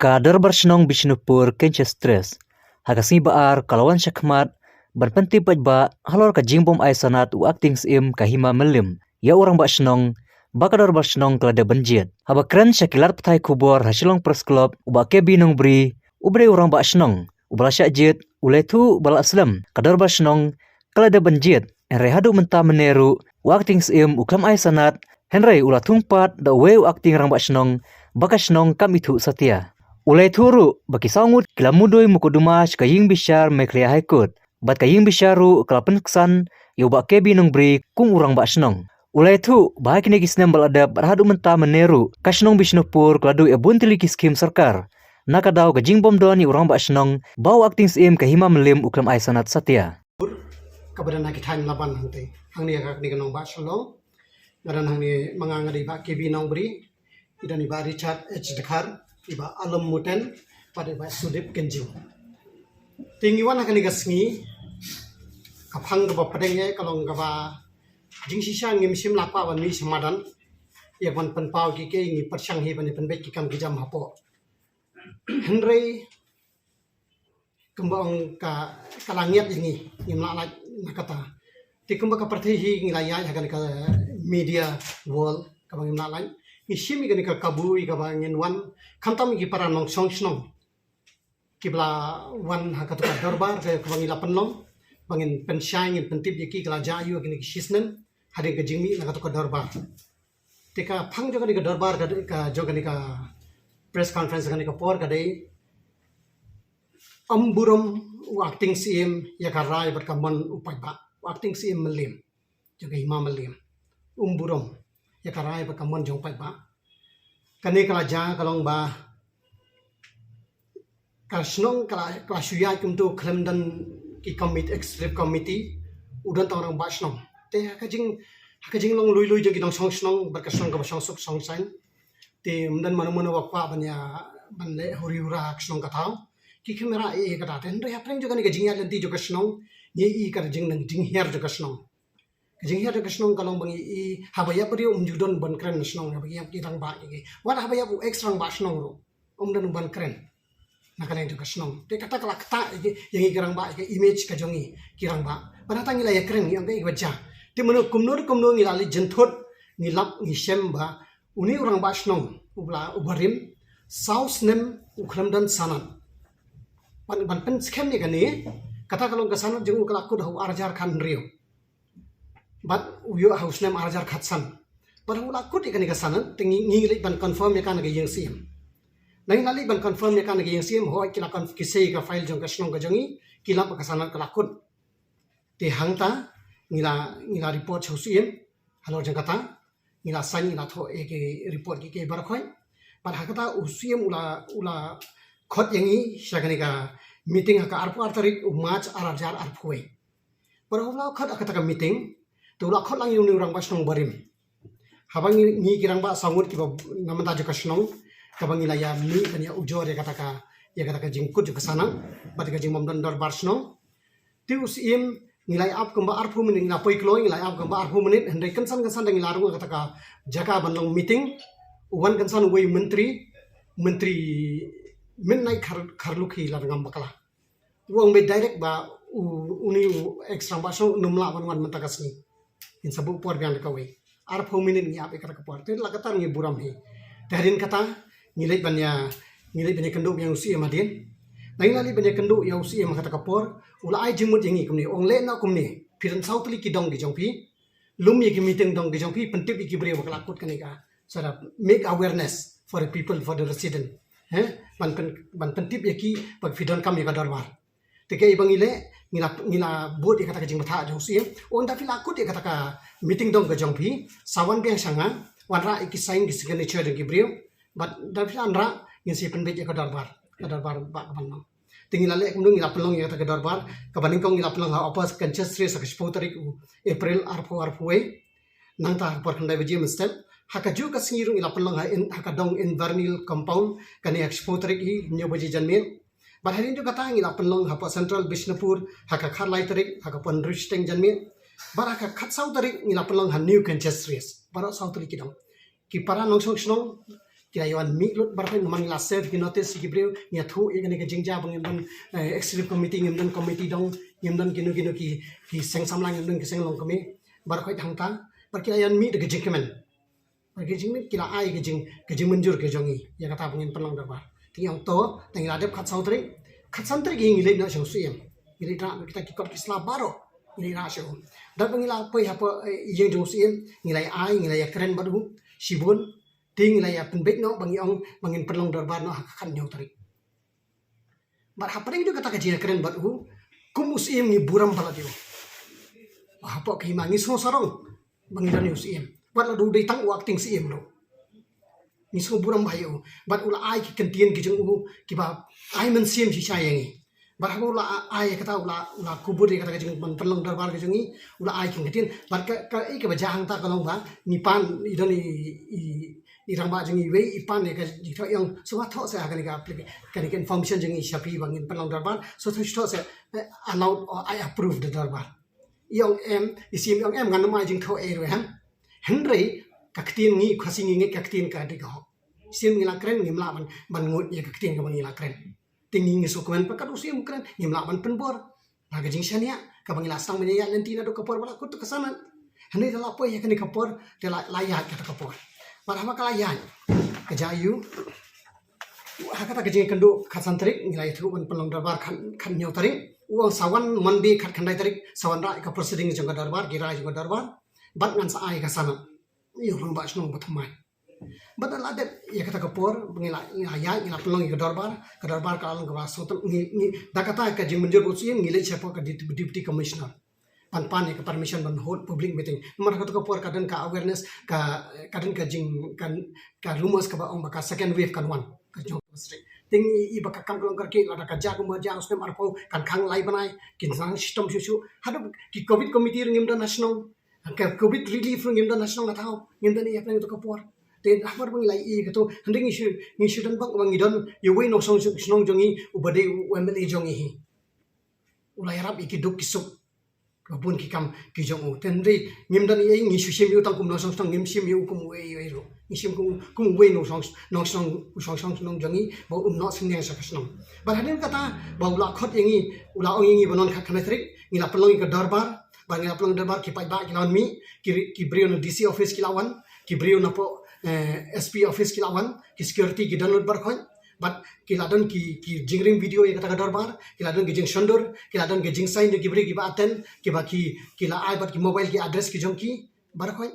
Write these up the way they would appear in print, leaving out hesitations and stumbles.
Kader bersenong Bishnupur kenche stres. Hakasi baar kalawan syakmat berpenti pajba halor ka jingbom ay sanat u acting sim kahima melim. Ya orang senong bakador bersenong kelada benjit. Haba keren syakilar petai kubor hasilong pers club uba kebi nong beri ubre orang senong. Ubala syakjit ulai tu bala aslam kador bersenong kelada benjit. Henry hadu mentah meneru u acting sim uklam ay sanat Henry ulah tungpat da we u acting rang senong baka senong kam itu setia. Ulai turu baki sangut kila mudoi mukudumas kaying bishar meklia haikut. Bat kaying bisharu kalapen kesan yo ba kebi nong beri kung urang ba senong. Ulai tu bahai kini kisnem baladap berhadu mentah meneru kasnong Bishnupur keladu ebun tiliki skim sarkar. Nakadau kajing bom doni urang ba senong bau acting sim kahima melim ukram ay sanat satia. Kabadan nakit hain laban hante. Hangni akak ni kanong ba senong. Ngaran hangni mangangari ba kebi nong beri. Idan iba Richard H. Dekar. Iba alam muten pada iba Sudip Kenjing. Tinggiwan akan digasngi kapang gaba padengnya kalau gaba jing sisa ngimsim lapa wan mi samadan ya wan penpau kike ngi persang hi bani penbek kikam kijam hapo. Henry kembang ka kalangiat ini ngimla nakata. Tikamba ka pertihi ngilaya akan ka media world kabang ngimla lai. Isim igani ka kabu igabangin wan kantam igi para nong song snong kibla wan hakatuka darbar ka kabangi lapanlong bangin pensyang in pentip yaki kala jayu agini shisnen hading ka jingmi nakatuka darbar tika phang jogani ka darbar ka jogani ka press conference gani ka por kadai amburum acting CM yakarai berkaman upai ba acting CM melim juga imam melim umburum yakarai berkaman jong pai ba kani kala ja kalong ba kasnong kala suya kumtu klemdan ki committee executive committee udan orang basnong te hakajing long lui jeng kidong song snong berkasnong ka song suk song sain te mdan manu wakwa banya banle huri ura kasnong katau ki kamera e kata ten re hapeng juga ni gajing ya lenti juga snong ye i ka jing nang jing her juga snong jing her juga snong kalong bangi i habaya beri judon ban kren snong habaya kitang ba ki wat habaya bu extra ba snong ro dan ban kren nakala itu kasnong te kata kala kata yang ikirang ba image ka jongi kirang ba panata ngila ya kren yang kai baca te menu kumnur ngila li jenthot ngilap ngisem ba uni orang ba snong ubla ubarim saus nem ukram dan sanat ban pen skem ni kani kata kalau ke sanat jeng ukala ku dah arjar kan rio bat uyo haus nem arjar khatsan pada ulakut ikani ke sanat tengi ngili ban confirm ya kan ke yang sim Nang nali ban confirm ya kan lagi yang sim ho kila kan kisei ka file jong kasnong ka jongi kila pa kasana kelakut te hangta ngila report chosiem halor jang kata ngila san ngila tho ke report ke bar khoi par hakata usiem ula khot yangi shagani ka meeting ka arpu tarik march arajar arpoi par hola khot akata ka meeting to ula khot lang yung rang basnong barim habang ni kirang ba sangut ki namanta jo kasnong kabang ilaya mi banya ujor ya kata jingkut juga sana batika jingmom dan dor barsno tiu sim nilai ap kemba arpu menit ngila poi klo nilai ap kemba arpu menit hendai kansan dan ngilarung kata jaka bandong meeting uwan kansan wei menteri midnight kharlukhi larangam bakala uang be direct ba uni extra baso numla wan mentakasni in sabu por biang kawe arpu menit ngi ap kata kapor te lagatan ngi buram hi tarin kata ngilai banya kenduk yang usia madin lain lali banya kenduk yang usia kata kapor ula ai jengmut yangi kumni ong le na kumni piran sautli ki dong gi jongpi lum ye ki meeting dong gi jongpi pentip ki bre bakal akut kanika sara make awareness for the people for the resident ban pentip ye ki bag fidon kam ye ka dorwar teke ibang ile ngila bot ye kata jing batha jong usia ong da fil akut ye kata ka meeting dong gi jongpi sawan biang sanga wanra iki sign ki signature ki bre but tapi andra yang si penbet ya darbar ba kapan tinggi lale kemudian ngila pelong ya kata darbar kabaning kong ngila pelong ha apa kanches stres ak tarik April arpu we nang ta por kandai beji mestep hakaju ka singirung ngila pelong ha in hakadong invernal compound kani expo tarik i nyo beji janmin but hari itu kata ngila pelong ha central Bishnupur haka kharlai tarik haka pon risteng janmin baraka khatsau tarik ngila pelong ha new kanches stres bara sau tarik kidong ki para nong song kira yawan mi lut bar pen man la serve ki notice ki breu nya thu e ke jingja bang dan executive committee ngem dan committee dong ngem dan kinu ki seng samlang ngem dan ki seng long kami bar khoi thang ta bar kira yawan mi de jing kemen bar ki jing kira ai ke jing menjur ke jongi ya kata bangin penlang darbar ti yang to teng la dep khat santri ki ngi le na shong suem ngi ra kita ki kop ki sla baro ngi ra sho dan bangila poi apa yeng jong suem ngi lai ai ngi lai keren badu sibun ting ngi lai penbek no bangi ong bangin penlang darbar no khan nyau tari bar hapring ju kata ka jing keren badu kum usim ngi buram bala dio apa ki mangi so sarong bangi dan usim bat la du dei tang wak ting sim lo ni so buram bayo bat ula ai ki kentien ki jong u ki ba ai men sim si sayangi bat ha ula ai kata ula kubur di kata jong ban penlang darbar ki jongi ula ai ki kentien bat ka ai ka bajang ta kalong ba ni pan idon i rang ba jongi we i pan ne ka di tho yang so wa tho sa ka ni ka aplik ka ni kan function jongi shapi bangin penlang darbar so tho sa allowed or I approve the darbar yang isim yang ngan ma jing tho e ro han Henry kaktin ngi khasi ngi kaktin ka de ho sim ngi la kren ngi mla ban ngut ya kaktin ka bangi la kren ting ngi so kmen pa ka do sim kren ngi mla ban penbor la ga jing shania ka bangi la sang me ya nanti na do kapor bala kut kasana Henry la po ya ka ni kapor de la ya ka kapor para ma kala ya ka jayu ha kata ka jing kendo khasan tarik ngi la thu ban pelong darbar khan nyaw tarik uang sawan manbi khat khandai tarik sawan ra ka proceeding jong darbar gira jong darbar bat ngan sa ai ka sana yo rang ba snong bathmai bat la de ya kata kapor ngila ya ngila pelong ka darbar ka lang ka so ni da kata ka jing menjur usim ngile chepo ka deputy commissioner pan ka permission ban hold public meeting mar ka kapor ka dan ka awareness ka dan ka jing kan ka rumors ka ba ong ka second wave kan one ka jong ting i baka kam long karke la ka ja ko ma ja usme mar po kan khang lai banai kin sang system shu hadu ki covid committee ngim da national ka covid relief ngim da national na thau ngim da ni apne to kapor ten hamar bang lai I ka to handing ni shu dan bang bang idon you we no song snong jongi ubade wemeli jongi hi ulai rap ikiduk kisuk kapun ki kam ki jong u ten ri ngim dan I ngi shu sim yu tang kum no song ngim sim yu kum we ro ngi sim kum we no song song nong jongi bo no sing ne sa kasnong ba hadin kata ba ula khot yengi ula ong yengi bonon kha khana trik ngi la pelong ka darbar ba ngi la pelong darbar ki pai ba ki lawan mi ki brio no DC office ki lawan ki brio na po SP office ki lawan ki security ki download bar khon but kiladon ki jingring video yang kata darbar kiladon ki jing shandur kiladon ki jing sign ki bri ki ba aten ki ba ki la ai bat ki mobile ki address ki jong ki bar khoi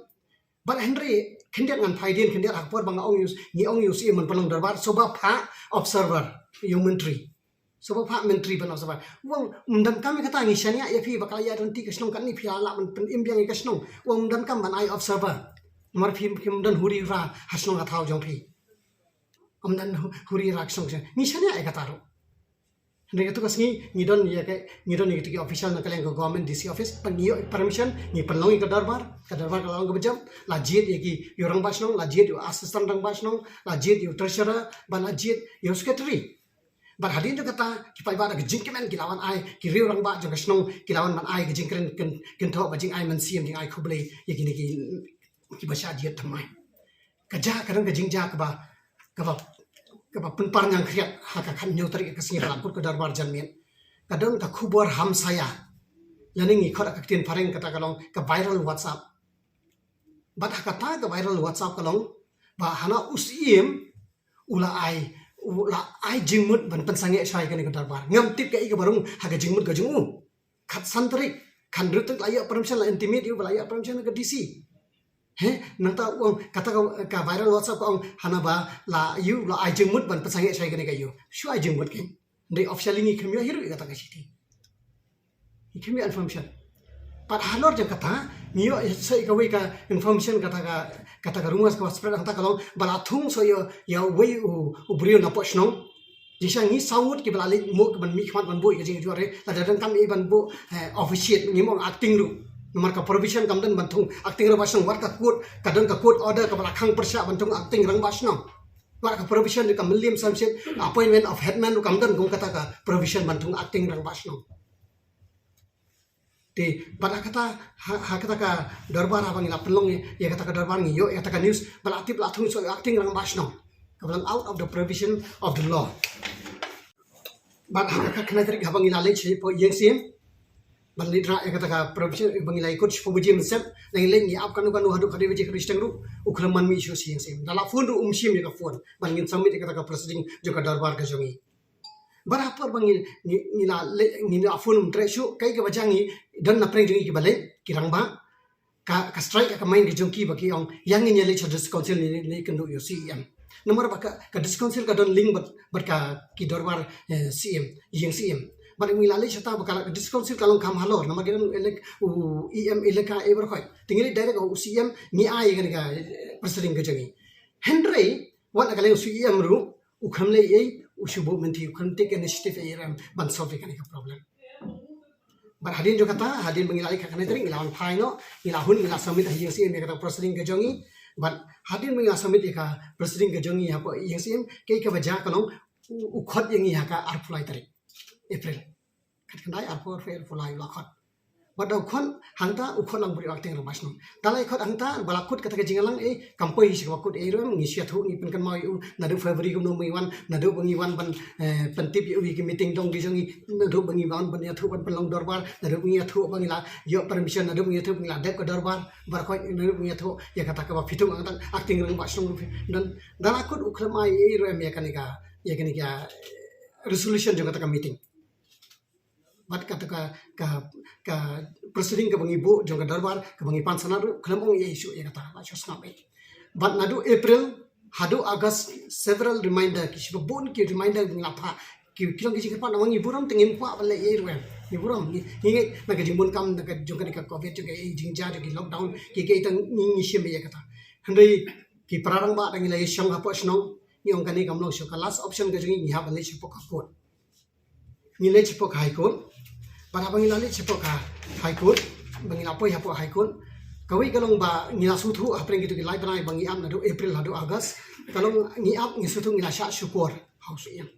bar Henry khindiat ngan phaidin khindiat akpor bang ong use man palong darbar soba pha observer human tree soba pha menteri ban observer wong dan kami kata ngi shania ya phi bakal ya don ti kasnong kan ni phi ala man pen imbiang ki kasnong wong dan kam ban ai observer mar phi dan huri ra hasnong athau jong phi dan huri raksong se ni shania ai kata ro Ndek tu kasngi ngidon ya ke ngidon ni tiki official na kaleng government DC office pan ni permission ni penlong ke darbar kalau ke bejam la jit ye ki yorang basnong la jit yo assistant rang basnong la jit yo treasurer ban la jit yo secretary ban hadin tu kata ki pai ba ke jingkemen ki lawan ai ki riu rang ba jong kasnong ki lawan man ai ke jingkren ken tho ba jing ai man siam jing ai khoble ye ki basha jit thamai kaja kadang ke jingja ke ba penpar yang kriat haka kan nyau tarik ke sini lapor ke darbar janmian kadang ka khubor ham saya laning ni khora kaktin pareng kata kalong ke viral WhatsApp bat haka ta ke viral WhatsApp kalong ba hana usim ula ai jingmut ban pensange sai ke darbar ngam tip ke ke barung haka jingmut ke jungu khat santrik kan rutuk layak permission la intimate you layak permission ke DC nangta uang kata ka viral WhatsApp ko hana ba la you la ai jengmut ban pasange sai kene kayu shu ai jengmut ke ndai officially ni khemya hiru kata ka siti khemya information pat halor je kata niyo sai ka we ka information kata ka rumas ka spread hanta kalong bala thung so yo ya we u brio na posno jisa ngi saut ki bala mo ban mi khmat ban boy ke jing jore la dan kam i ban bo officiate ni mo acting ru nomor ka provision kam dan bantung acting ra basang war ka kadang ka court order ka bala khang persya bantung acting rang basno war ka provision ka milim samset appointment of headman kam dan gong kata ka provision bantung acting rang basno te pada kata ka darbar abang ila pelong ya kata ka darbar ngi yo ya kata ka news bala tip la thung so acting rang basno kabalang out of the provision of the law. But haka kena tarik habang ilalay siya po yang sim ban lidra yang kata provision bang ilay coach po bujim sep nang ilay ni ap kanu hadu kadi biji kristang ru ukraman mi isu siang sim dala phone ru sim ya ka phone ban ngin samit kata president joka darbar ka jongi barapar bang nila phone tresho kai ka bajangi dan na preng jongi ki bale kirang ba ka strike ka main ki jongki ba ki ong yang ni le charges council ni kendo yo CM nomor ba ka council ka don link bat ka ki darbar CM yang CM But in Milali Shata Bakala, disconsil Kalong Kam Halor, Namagan elect EM Eleka Evercoy, Tingly direct of CM, Ni I President Gajangi. Henry, what a Kaleo CM Ru, Ukamle, Ushubo Menti, you can take initiative but solve a problem. But Hadin Jokata, Hadin Milali Kanetring, Ilan Pino, Ilahun, Ila Summit, Yang CM, President Gajangi, but Hadin Mila Summit, President Gajangi, Yang CM, Kaka Bajakalong, Ukot Yangi Haka Arpulaitari. April. Katkanai arpor fair fulai lakot. Badau kon hangta ukon lang buri akting ramasno. Dalai kot hangta balakut kata kejingalang kampoi si wakut rum ngisia thu ni penkan mau nadu February gum no miwan nadu bangiwan ban pentip yu ki meeting dong di jongi nadu bangiwan ban ya thu ban pelong dorbar nadu bangi thu bangila yo permission nadu bangi thu bangila dek ko dorbar bar ko nadu bangi thu ya kata ka fitung angtang akting ramasno dan dalakut ukramai rum ya kanika resolution juga kata meeting. Bat kata ka presiding ka bangibu jong ka darbar ka bangi pansanaru klamong ye isu ya kata la chosna be. But nadu April hadu August several reminder ki sibo bon ki reminder ngapa ki kilong ki pa namang iburam tingin pa bale ye ruem. Iburam hingi naga jimbon kam naga jong ka covid juga jingja ki lockdown ki itang ngi shim ya kata. Handai ki pararang ba dangi la yeshang hapo snong ni ong kani kamlo syo ka last option ka jong ni ha bale sipo ka court. Ni le sipo ka high court. Para bangilali sipo ka high court bangilapoy hapo high court kawi kalong ba ngila suthu apreng gitu ki lai banai bangi am nadu April hadu August kalong ngi ap ngi suthu ngila sha syukur house yang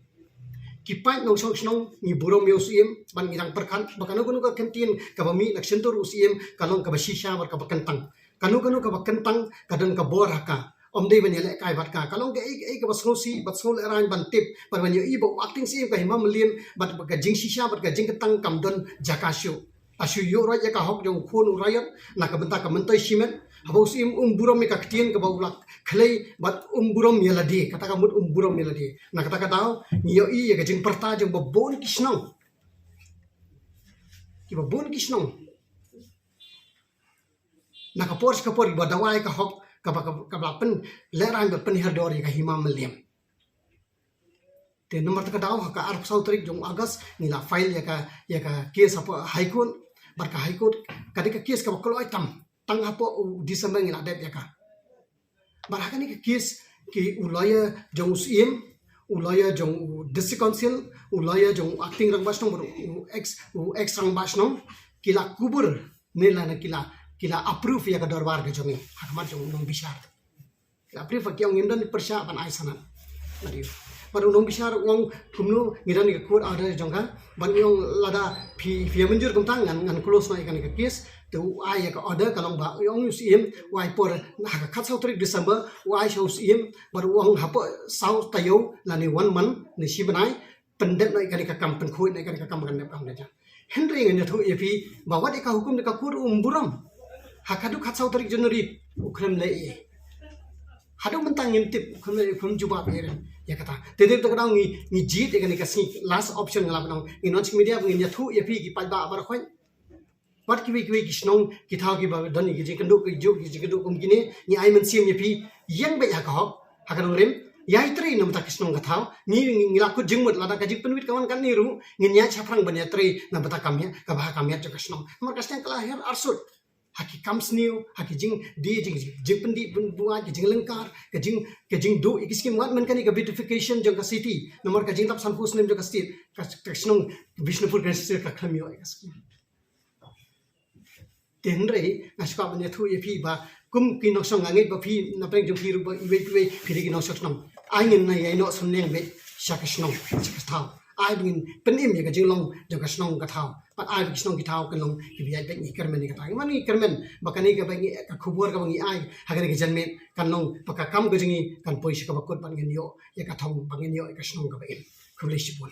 kipai nong song snong ni burom museum ban ngirang perkan bakano kuno ka kantin ka bami naksentur museum kalong ka basisha bar ka bakantang kanu ka bakantang kadang ka bor haka omdei banele kai bat ka kalong ke ka basnosi batsol aran ban tip par ban yo ibo acting si ka himam lim bat ka jing shisha bat ka jing ketang kamdon jakashu asu yo raja ka hok jong khun urayat na ka benta ka mentoi simen habo sim burom ka ktien ka baulak khlei bat burom yeladi kata ka mut burom yeladi na kata ka daw yo i ka jing perta jong babon kisnong ki babon kisnong na ka por badawai ka hok kablapen leran be penihar dori ka himam liam te nomor ta daw ka arp sautrik jong August nila file ya ka case apa high court bar ka high court kadika case ka bakolo itam tang apo December ngila det ya ka bar hakani ka case ki ulaya jong usim ulaya jong district council ulaya jong acting rang basno ex rang basno kila kubur nila na kila approve ya ka darbar ka jongi hakmat jong nong bishar kila approve ki ong indan persya ban ai sanan mari baru nong bishar wong kumno ngiran ka court order jongka ban yong lada fi menjur kumtang ngan close na ikan ka case tu ai ka order kalong ba yong usim wai por na ka khat sau tarik December wai sau usim baru wong hapo sau tayo lani 1 month ni sibanai pendet na ikan ka kam pen khoi na ikan ka kam kan kam na Henry nganya thu epi bawa ka hukum de ka kur buram hakadu khatsau tarik Januari ukram lai hadu mentang ngintip ukram juba beren ya kata tede to kadang ni jit ekan ikasi last option ngala nang inonch media ngin yathu epi ki palba bar khoy pat ki kisnong ki thau ki ba dani ki jikendo ki jo ki jikendo kum kini ni ai men sim epi yang ba ya ka hok hakadong rem yai tri nam ta kisnong ka thau ni ngila ku jingmut lada ka jik penwit kawan kan niru ngin ya chaprang ban ya tri na bata kamya ka ba kamya jo kisnong mar kasang kalahir arsut haki comes new haki jing di jing pendi buat jing lengkar ke jing do ikiskim wat men kan ka beautification jong ka city nomor ka jing tap san pus nem jong ka state ka kisnong Bishnupur ka state ka khamyo ikiskim tenre ngaspa ban yathu epi ba kum ki no song angit ba phi na preng jong phi ru ba iwe phi ki no sotnam ainin na yai no sunneng be shakisnong chakasthaw ai bin penim ya ka jing long jong ka snong ka thaw pat ai kisnong kitau kanong kibiyai bek ni kermen ni katang mani kermen bakani ka bek ni ka khubur ka bangi ai hagani ke janmen kanong pakakam ka jingi kan poisi ka bakut pan ngenyo ya ka thong bangin yo ka snong ka bek khulishipun